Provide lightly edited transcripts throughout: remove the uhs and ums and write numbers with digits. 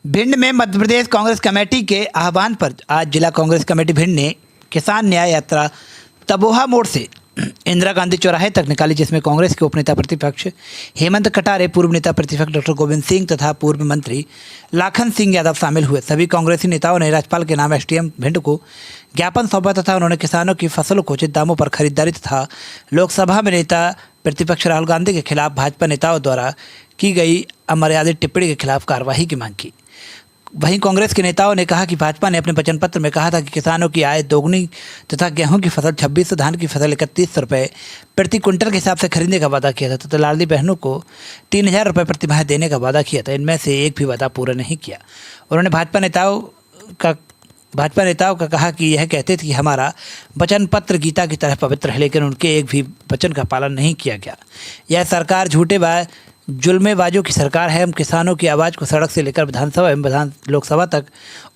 भिंड में मध्य प्रदेश कांग्रेस कमेटी के आह्वान पर आज जिला कांग्रेस कमेटी भिंड ने किसान न्याय यात्रा तबोहा मोड़ से इंदिरा गांधी चौराहे तक निकाली, जिसमें कांग्रेस के उपनेता प्रतिपक्ष हेमंत कटारे, पूर्व नेता प्रतिपक्ष डॉक्टर गोविंद सिंह तथा पूर्व मंत्री लाखन सिंह यादव शामिल हुए। सभी कांग्रेसी नेताओं ने राज्यपाल के नाम एसडीएम भिंड को ज्ञापन सौंपा तथा उन्होंने किसानों की फसलों को उचित दामों पर खरीदारी तथा लोकसभा में नेता प्रतिपक्ष राहुल गांधी के खिलाफ भाजपा नेताओं द्वारा की गई अमर्यादित टिप्पणी के खिलाफ कार्रवाई की मांग की। वहीं कांग्रेस के नेताओं ने कहा कि भाजपा ने अपने वचन पत्र में कहा था कि किसानों की आय दोगुनी तथा गेहूं की फसल 2600, धान की फसल 3100 रुपये प्रति क्विंटल के हिसाब से खरीदने का वादा किया था तथा लाडली बहनों को 3000 रुपये प्रति माह देने का वादा किया था। इनमें से एक भी वादा पूरा नहीं किया। उन्होंने भाजपा नेताओं का कहा कि यह कहते थे कि हमारा वचन पत्र गीता की तरह पवित्र है, लेकिन उनके एक भी वचन का पालन नहीं किया गया। यह सरकार झूठे जुल्मेबाजों की सरकार है। हम किसानों की आवाज़ को सड़क से लेकर विधानसभा एवं लोकसभा तक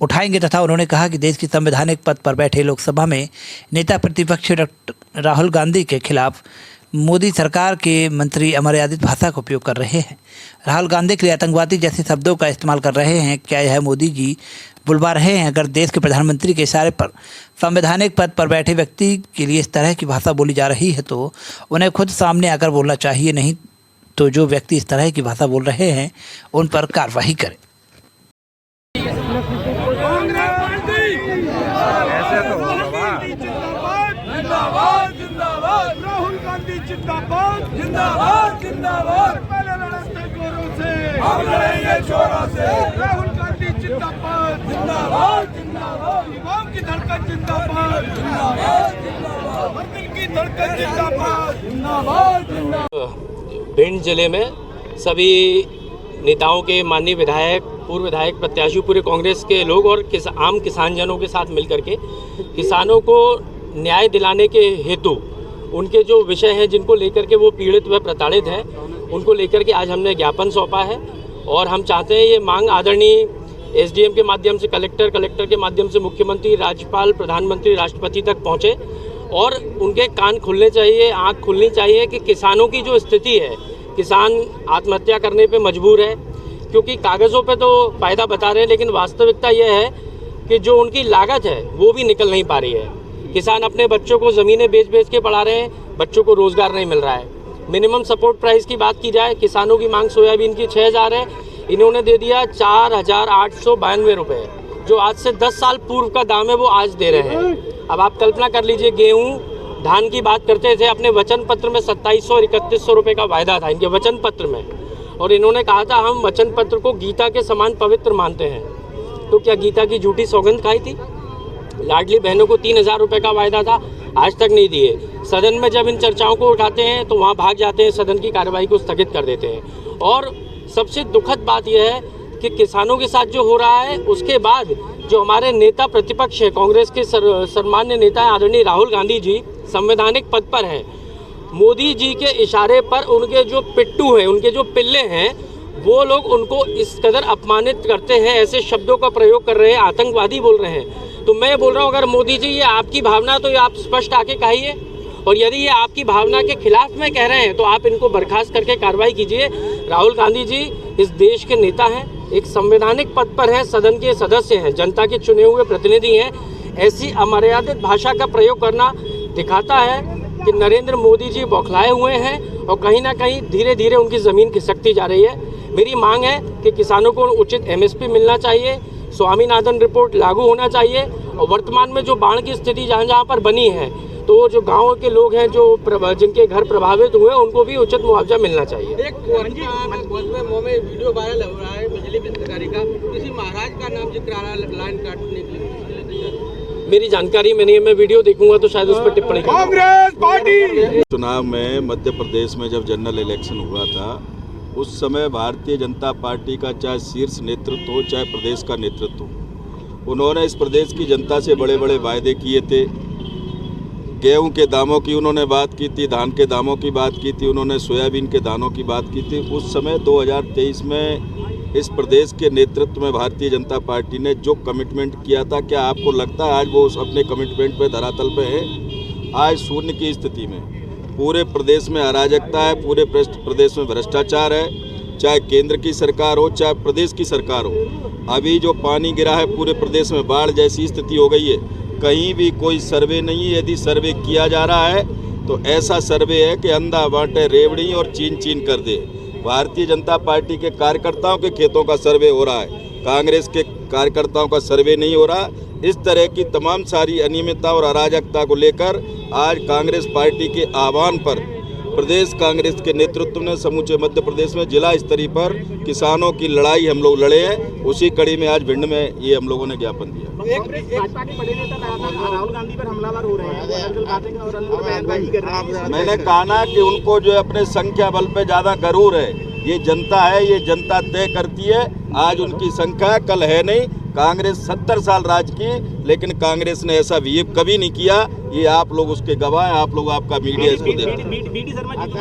उठाएंगे तथा उन्होंने कहा कि देश की संवैधानिक पद पर बैठे लोकसभा में नेता प्रतिपक्ष डॉक्टर राहुल गांधी के खिलाफ मोदी सरकार के मंत्री अमर्यादित भाषा का उपयोग कर रहे हैं। राहुल गांधी के लिए आतंकवादी जैसे शब्दों का इस्तेमाल कर रहे हैं। क्या यह मोदी जी बुलवा रहे हैं? अगर देश के प्रधानमंत्री के इशारे पर संवैधानिक पद पर बैठे व्यक्ति के लिए इस तरह की भाषा बोली जा रही है तो उन्हें खुद सामने आकर बोलना चाहिए, नहीं तो जो व्यक्ति इस तरह की भाषा बोल रहे हैं उन पर कार्रवाई करें। राहुल गांधी जिंदाबाद जिंदाबाद जिंदाबाद, पहले लड़ते जोरों से हम लड़ेंगे जोरों से। राहुल गांधी जिंदाबाद जिंदाबाद जिंदाबाद, युवाओं की धड़कन जिंदाबाद जिंदाबाद जिंदाबाद, वतन की धड़कन जिंदाबाद जिंदाबाद जिंदाबाद। भिंड जिले में सभी नेताओं के, माननीय विधायक, पूर्व विधायक, प्रत्याशी, पूरे कांग्रेस के लोग और आम किसान जनों के साथ मिलकर के किसानों को न्याय दिलाने के हेतु उनके जो विषय हैं जिनको लेकर के वो पीड़ित व प्रताड़ित हैं, उनको लेकर के आज हमने ज्ञापन सौंपा है। और हम चाहते हैं ये मांग आदरणीय एसडीएम के माध्यम से कलेक्टर के माध्यम से मुख्यमंत्री, राज्यपाल, प्रधानमंत्री, राष्ट्रपति तक पहुँचे और उनके कान खुलने चाहिए, आँख खुलनी चाहिए कि किसानों की जो स्थिति है, किसान आत्महत्या करने पे मजबूर है, क्योंकि कागज़ों पे तो फ़ायदा बता रहे हैं लेकिन वास्तविकता यह है कि जो उनकी लागत है वो भी निकल नहीं पा रही है। किसान अपने बच्चों को ज़मीनें बेच के पढ़ा रहे हैं, बच्चों को रोज़गार नहीं मिल रहा है। मिनिमम सपोर्ट प्राइस की बात की जाए, किसानों की मांग सोयाबीन की 6000 है, इन्होंने दे दिया 4892 रुपये, जो आज से 10 साल पूर्व का दाम है वो आज दे रहे हैं। अब आप कल्पना कर लीजिए, गेहूँ, धान की बात करते थे, अपने वचन पत्र में 2700 और 3100 रुपये का वायदा था इनके वचन पत्र में, और इन्होंने कहा था हम वचन पत्र को गीता के समान पवित्र मानते हैं। तो क्या गीता की झूठी सौगंध खाई थी? लाडली बहनों को 3000 रुपये का वायदा था, आज तक नहीं दिए। सदन में जब इन चर्चाओं को उठाते हैं तो वहाँ भाग जाते हैं, सदन की कार्यवाही को स्थगित कर देते हैं। और सबसे दुखद बात यह है कि किसानों के साथ जो हो रहा है उसके बाद जो हमारे नेता प्रतिपक्ष है, कांग्रेस के सम्मान्य नेता आदरणीय राहुल गांधी जी संवैधानिक पद पर हैं, मोदी जी के इशारे पर उनके जो पिट्टू हैं, उनके जो पिल्ले हैं, वो लोग उनको इस कदर अपमानित करते हैं, ऐसे शब्दों का प्रयोग कर रहे हैं, आतंकवादी बोल रहे हैं। तो मैं बोल रहा हूँ, अगर मोदी जी ये आपकी भावना तो ये आप स्पष्ट आके कहिए, और यदि ये आपकी भावना के खिलाफ में कह रहे हैं तो आप इनको बर्खास्त करके कार्रवाई कीजिए। राहुल गांधी जी इस देश के नेता हैं, एक संवैधानिक पद पर हैं, सदन के सदस्य हैं, जनता के चुने हुए प्रतिनिधि हैं। ऐसी अमर्यादित भाषा का प्रयोग करना दिखाता है कि नरेंद्र मोदी जी बौखलाए हुए हैं और कहीं ना कहीं धीरे धीरे उनकी ज़मीन खिसकती जा रही है। मेरी मांग है कि किसानों को उचित एमएसपी मिलना चाहिए, स्वामीनाथन रिपोर्ट लागू होना चाहिए, और वर्तमान में जो बाढ़ की स्थिति जहाँ पर बनी है तो जो गाँव के लोग हैं जो जिनके घर प्रभावित हुए उनको भी उचित मुआवजा मिलना चाहिए। एक वीडियो वायरल हो रहा है बिजली अधिकारी का, किसी महाराज का नाम जिक्र आ रहा है लाइन काटने के लिए। मेरी जानकारी में नहीं है, मैं वीडियो देखूंगा तो शायद उस पर टिप्पणी कांग्रेस पार्टी चुनाव में मध्य प्रदेश में जब जनरल इलेक्शन हुआ था उस समय भारतीय जनता पार्टी का चाहे शीर्ष नेतृत्व हो चाहे प्रदेश का नेतृत्व हो, उन्होंने इस प्रदेश की जनता से बड़े बड़े वायदे किए थे। गेहूं के दामों की उन्होंने बात की थी, धान के दामों की बात की थी, उन्होंने सोयाबीन के दानों की बात की थी। उस समय 2023 में इस प्रदेश के नेतृत्व में भारतीय जनता पार्टी ने जो कमिटमेंट किया था, क्या आपको लगता है आज वो अपने कमिटमेंट पे धरातल पे है? आज शून्य की स्थिति में पूरे प्रदेश में अराजकता है, पूरे प्रदेश में भ्रष्टाचार है, चाहे केंद्र की सरकार हो चाहे प्रदेश की सरकार हो। अभी जो पानी गिरा है पूरे प्रदेश में बाढ़ जैसी स्थिति हो गई है, कहीं भी कोई सर्वे नहीं है। यदि सर्वे किया जा रहा है तो ऐसा सर्वे है कि अंधा बांटे रेवड़ी और चीन चीन कर दे। भारतीय जनता पार्टी के कार्यकर्ताओं के खेतों का सर्वे हो रहा है, कांग्रेस के कार्यकर्ताओं का सर्वे नहीं हो रहा। इस तरह की तमाम सारी अनियमितता और अराजकता को लेकर आज कांग्रेस पार्टी के आह्वान पर प्रदेश कांग्रेस के नेतृत्व ने समूचे मध्य प्रदेश में जिला स्तरीय पर किसानों की लड़ाई हम लोग लड़े हैं। उसी कड़ी में आज भिंड में ये हम लोगों ने ज्ञापन दिया। भाजपा के बड़े नेता राहुल गांधी पर हमलावर हो रहे हैं। मैंने कहा ना कि उनको जो है अपने संख्या बल पे ज़्यादा गरूर है। ये जनता है, ये जनता तय करती है। आज उनकी संख्या कल है नहीं। कांग्रेस 70 साल राज की, लेकिन कांग्रेस ने ऐसा बिहेव कभी नहीं किया। ये आप लोग उसके गवाह हैं, आप लोग, आपका मीडिया इसको देखते हैं। बीडी शर्मा जी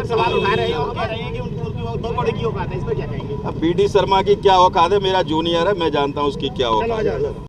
सवाल उठा रहे हैं और कह रहे हैं कि उनकी बहुत बड़ी की औकात है, इस पर क्या कहेंगे? अब बीडी शर्मा की क्या औकात है? मेरा जूनियर है, मैं जानता हूँ उसकी क्या औकात है।